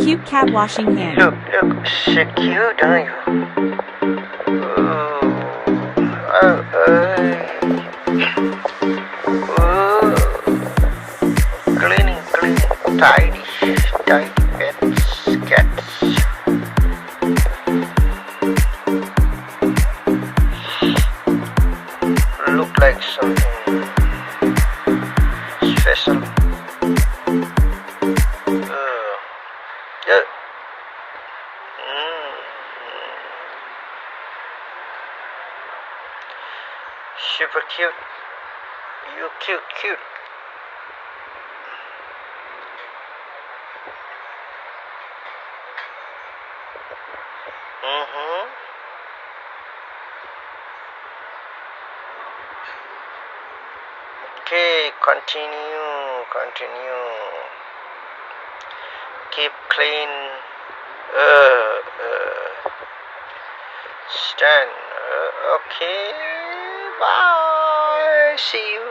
Cute cat washing hand. Look, so cute, aren't you? Oh, cleaning, tidy, cats. Look like something special. Yeah. Mm. Super cute. You cute. Mm-hmm. Okay, continue. Keep clean. Stand. Okay. Bye. See you.